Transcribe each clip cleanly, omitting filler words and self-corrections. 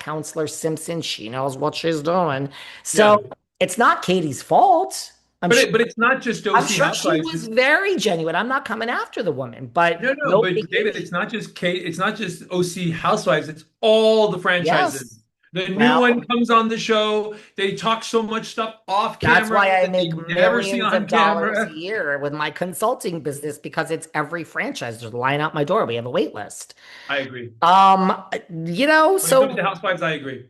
Counselor Simpson. She knows what she's doing. Yeah. So it's not Katie's fault. But it's not just I'm OC sure she Housewives. was very genuine. I'm not coming after the woman, but No, no, nobody but gives. David, it's not just Kate, it's not just OC Housewives, it's all the franchises. Yes. The new Well, one comes on the show. They talk so much stuff off that's camera why I that make they never see millions on of dollars a camera. year with my consulting business because it's every franchise. There's a line out my door. We have a wait list. I agree. Um, When it comes to so Housewives, I agree.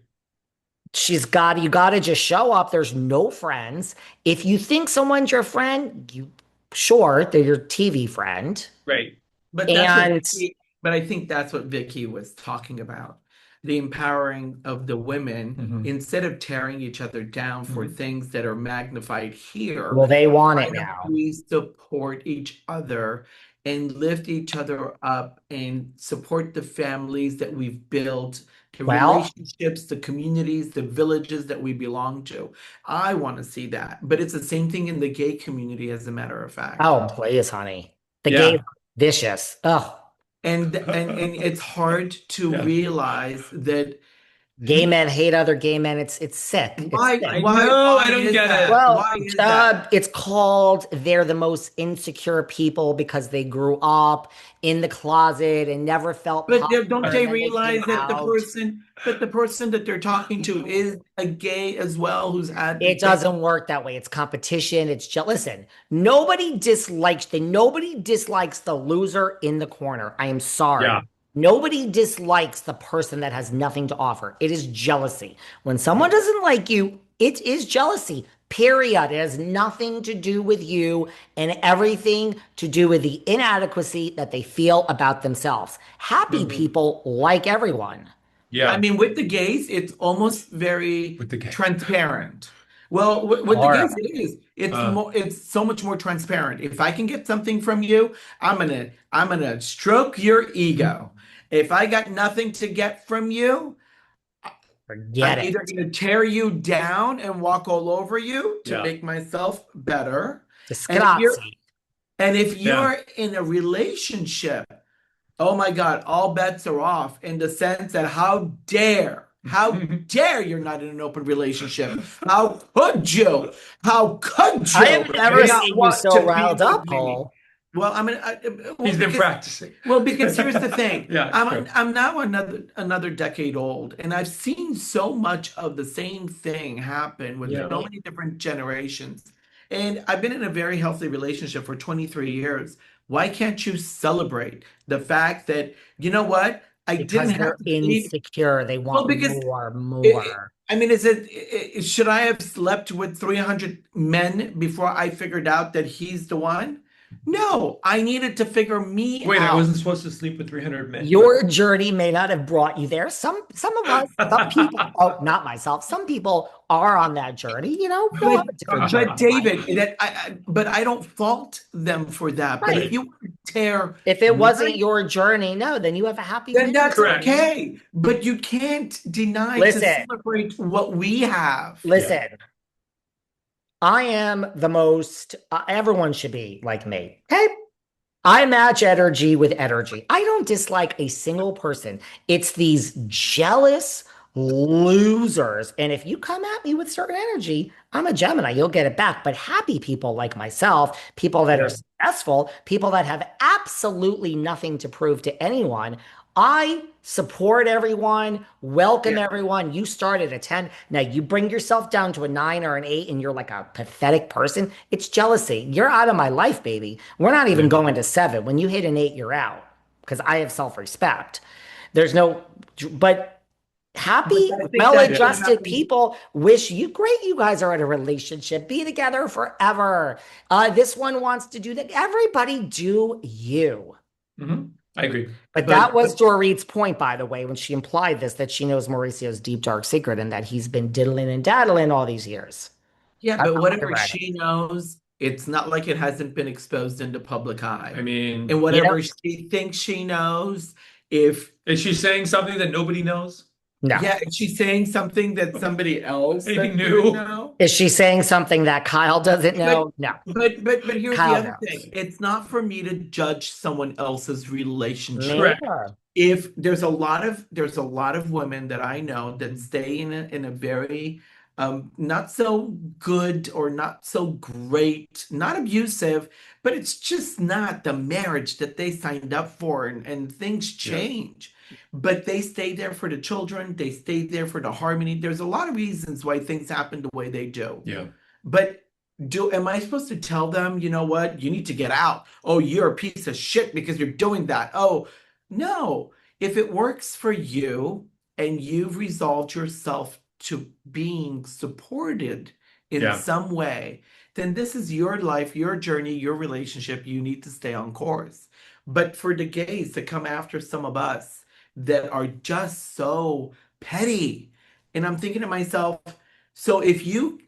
you got to just show up. There's no friends. If you think someone's your friend, sure, they're your TV friend. Right. But that's what And but I think that's what Vicky was talking about. The empowering of the women Hmm. instead of tearing each other down for Hmm. things that are magnified here. well, they want Why it don't now. we support each other and lift each other up and support the families that we've built, the Well, relationships, the communities, the villages that we belong to? I want to see that. But it's the same thing in the gay community, as a matter of fact. oh, please, honey. The game's Yeah. vicious. Oh, And it's hard to Yeah. realize that gay men hate other gay men. It's sick. It's why sick. I know, I don't is get that? it. Well, Why is that? it's called they're the most insecure people because they grew up in the closet and never felt Don't popular, and they then they came realize that out. the person that they're talking to is a gay as well, who's had the It thing? doesn't work that way. It's competition. It's just listen. Nobody dislikes the loser in the corner. I am sorry. Yeah. Nobody dislikes the person that has nothing to offer. It is jealousy. When someone doesn't like you, it is jealousy. Period. It has nothing to do with you and everything to do with the inadequacy that they feel about themselves. Happy Mhm. people like everyone. I Yeah. mean, with the gays, it's almost very With the gay. transparent. Well, with the gays, Horrible. it is. It's Uh, more. It's so much more transparent. If I can get something from you, I'm gonna stroke your ego. If I got nothing to get from you, Forget I'm it. either gonna tear you down and walk all over you to yeah. make myself better. And if you're Disgrazzi. and if Yeah. you're in a relationship, oh my God, all bets are off in the sense that how dare you're not in an open relationship? How could you? How could I you have never not seen you want so to be riled with up, me? Paul. Well, I mean, He's been practicing. because here's the thing. Yeah, it's I'm true. I'm now another decade old, and I've seen so much of the same thing happen with Yeah. so many different generations. And I've been in a very healthy relationship for 23 years. Why can't you celebrate the fact that, you know what? I didn't Because have they're to sleep. insecure. They Well, want because more, it, more. I mean, should I have slept with 300 men before I figured out that he's the one? No, I needed to figure me Wait, I out. wasn't supposed to sleep with 300 men. Your journey may not have brought you there. Some of us, some people, oh, not myself, some people are on that journey. We all But have a different journey in life. David, but I don't fault them for that. But if Right. you want to tear If it my, wasn't your journey, no, then you have a happy then marriage. that's Correct. okay. But you can't deny to Listen, celebrate what we have. Yeah. listen. I am the most, everyone should be like me. Okay. I match energy with energy. I don't dislike a single person. It's these jealous losers. And if you come at me with certain energy, I'm a Gemini. You'll get it back. But happy people like myself, people that are Yeah. successful, people that have absolutely nothing to prove to anyone, I support everyone, welcome Yeah. everyone. You start at a 10. Now you bring yourself down to a 9 or an 8 and you're like a pathetic person. It's jealousy. You're out of my life, baby. We're not even Yeah. going to 7. When you hit an 8, you're out because I have self-respect. There's no, but But happy, I think that should well-adjusted happen. people wish you great. You guys are in a relationship. Be together forever. This one wants to do that. Everybody do you. Hmm. I agree. But that But was Dorit's point, by the way, when she implied this, that she knows Mauricio's deep, dark secret and that he's been diddling and daddling all these years. yeah, That's but how I whatever read it. she knows, it's not like it hasn't been exposed into public eye. I mean, And You know, whatever she thinks she knows, if is she saying something that nobody knows? No. Yeah, is she saying something that somebody else Maybe that didn't new. know? Is she saying something that Kyle doesn't But know? No. but here's the Kyle other knows. thing. It's not for me to judge someone else's Me relationship. Correct. neither. If there's a lot of women that I know that stay in a very not so good or not so great, not abusive, but it's just not the marriage that they signed up for, and things Yeah. change. But they stay there for the children, they stay there for the harmony. There's a lot of reasons why things happen the way they do. Yeah. But am I supposed to tell them, you know what, you need to get out? Oh, you're a piece of shit because you're doing that. Oh, no. If it works for you and you've resolved yourself to being supported in Yeah. some way, then this is your life, your journey, your relationship. You need to stay on course. But for the gays to come after some of us that are just so petty, and I'm thinking to myself, so if you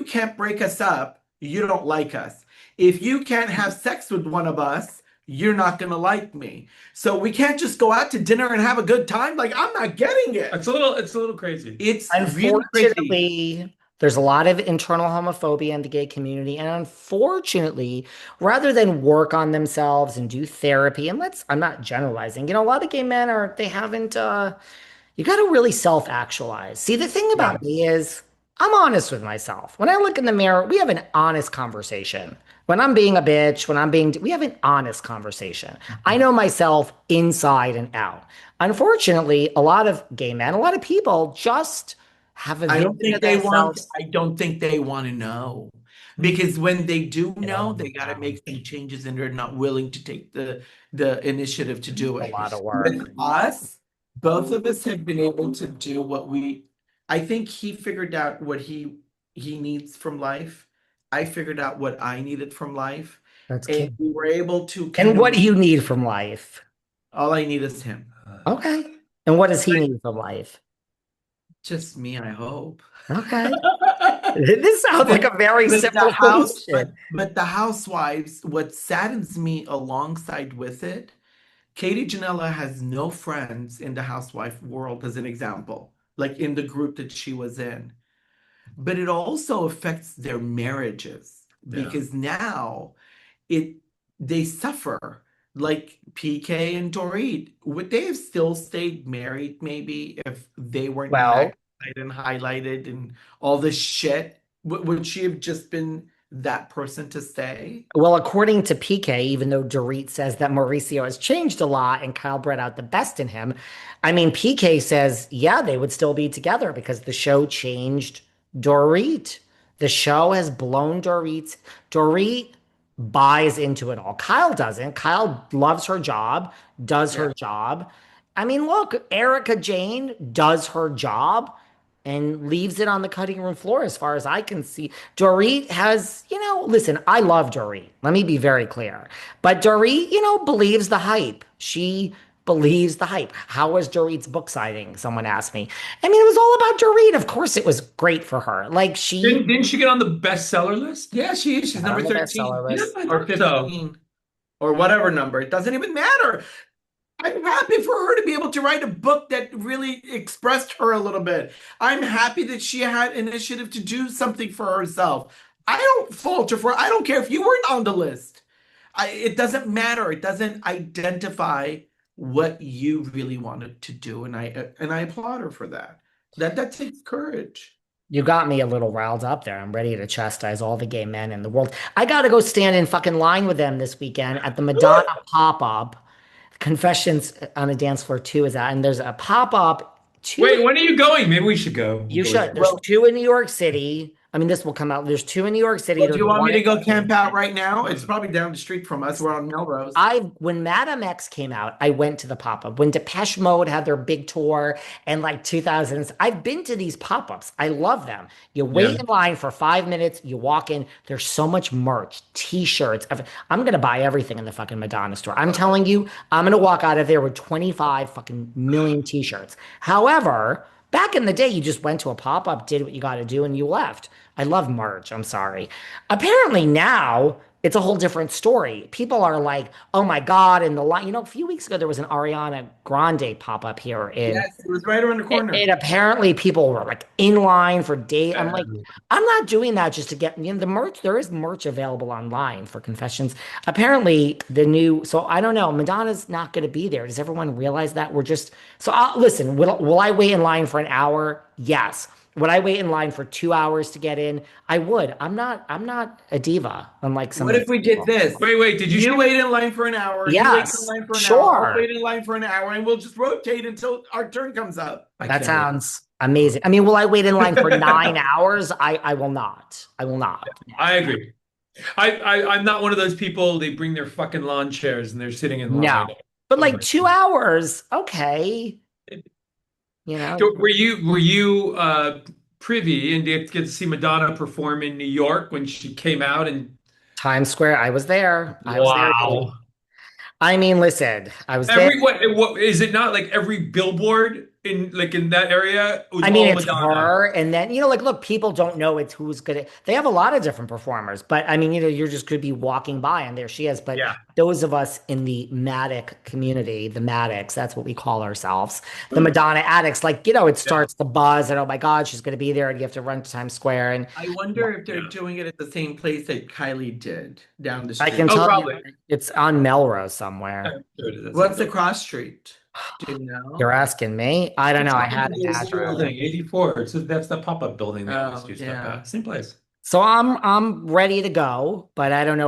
can't break us up, you don't like us. If you can't have sex with one of us, you're not gonna like me. So we can't just go out to dinner and have a good time. Like, I'm not getting it. It's a little crazy. It's really crazy. Unfortunately, there's a lot of internal homophobia in the gay community. And unfortunately, rather than work on themselves and do therapy, and I'm not generalizing, a lot of gay men they haven't, you got to really self-actualize. See, the thing about Yes. me is I'm honest with myself. When I look in the mirror, we have an honest conversation. When I'm being a bitch, we have an honest conversation. I know myself inside and out. Unfortunately, a lot of gay men, a lot of people just have a I don't vision think of they want, themselves. I don't think they want to know. Because when they do They know, don't they got to know. make some changes and they're not willing to take the initiative to do A it. lot of With work. us, both of us have been able to do I think he figured out what he needs from life. I figured out what I needed from life. That's And key. we were able to And kind what of, do you need from life? all I need is him. Okay. And what does he need from life? Just me, I hope. Okay. This sounds like But a very but the simple house, solution. but the housewives, what saddens me alongside with it, Katie Janela has no friends in the housewife world, as an example, like in the group that she was in. But it also affects their marriages Yeah. because now it they suffer. Like PK and Dorit, would they have still stayed married maybe if they weren't Well, magnified and highlighted and all this shit? Would she have just been that person to stay? Well, according to PK, even though Dorit says that Mauricio has changed a lot and Kyle brought out the best in him, I mean, PK says, yeah, they would still be together because the show changed Dorit. The show has blown Dorit. Dorit buys into it all. Kyle doesn't. Kyle loves her job, does Yeah. her job. I mean, look, Erica Jane does her job and leaves it on the cutting room floor as far as I can see. Dorit has, listen, I love Dorit. Let me be very clear. But Dorit, believes the hype. She believes the hype. How was Dorit's book signing? Someone asked me. I mean, it was all about Dorit. Of course, it was great for her. Like she Didn't she get on the bestseller list? Yeah, she is. She's got number on the bestseller 13 Yeah, list. I or thought so. 15 or whatever number. It doesn't even matter. I'm happy for her to be able to write a book that really expressed her a little bit. I'm happy that she had initiative to do something for herself. I don't falter for I don't care if you weren't on the list. It doesn't matter. It doesn't identify what you really wanted to do, and I applaud her for that. That takes courage. You got me a little riled up there. I'm ready to chastise all the gay men in the world. I got to go stand in fucking line with them this weekend at the Madonna pop-up. Confessions on a Dance Floor 2 is out, and there's a pop-up two. Wait, when are you going? Maybe we should go. We'll You go should. together. There's Well, two in New York City. I mean, this will come out. There's two in New York City. Well, do There's you want me one to in go camp out LA. right now? It's probably down the street from us. We're on Melrose. When Madame X came out, I went to the pop-up. When Depeche Mode had their big tour in like 2000s, I've been to these pop-ups. I love them. You Yeah. wait in line for 5 minutes, you walk in, there's so much merch, t-shirts. I'm gonna buy everything in the fucking Madonna store. I'm telling you, I'm gonna walk out of there with 25 fucking million t-shirts. However, back in the day, you just went to a pop-up, did what you gotta do, and you left. I love merch. I'm sorry. Apparently now it's a whole different story. People are like, oh my God, in the line. A few weeks ago, there was an Ariana Grande pop up here in. Yes, it was right around the And corner. apparently people were like in line for days. I'm like, Um, I'm not doing that just to get, the merch. There is merch available online for confessions. Apparently so I don't know. Madonna's not going to be there. Does everyone realize that? So listen, will I wait in line for an hour? Yes. Would I wait in line for 2 hours to get in? I would. I'm not a diva, unlike some What of if these we did people. this? wait, did you You see? wait in line for an hour, he waits in Yes, line for an hour, I'll sure. wait in line for an hour, and we'll just rotate until our turn comes up. I That can't wait. sounds amazing. I mean, will I wait in line for 9 hours? I will not. I will not. I agree. I'm not one of those people. They bring their fucking lawn chairs and they're sitting in No. line. But Oh like my 2 hours, okay. So were you privy and did get to see Madonna perform in New York when she came out and Times Square, I was there. I was there, wow. baby. I mean, listen, I was there. What is it not like every billboard in that area was I mean, all it's Madonna? her, and then like, look, people don't know it's who's gonna. They have a lot of different performers, but I mean, you're just could be walking by, and there she is. But Yeah. those of us in the Matic community, the Matics, that's what we call ourselves, the Madonna addicts. Like, it Yeah. starts the buzz, and oh my God, she's gonna be there, and you have to run to Times Square, and I wonder if they're Yeah. doing it at the same place that Kylie did down the I can street. Oh, tell you, probably. it's on Melrose somewhere. I'm sure it is. What's the cross street? Do you You're know? asking me? I don't It's know. I not had an the little address. thing, 84. That's the pop-up building they always Oh, do stuff yeah. at. Same place. So I'm ready to go, but I don't know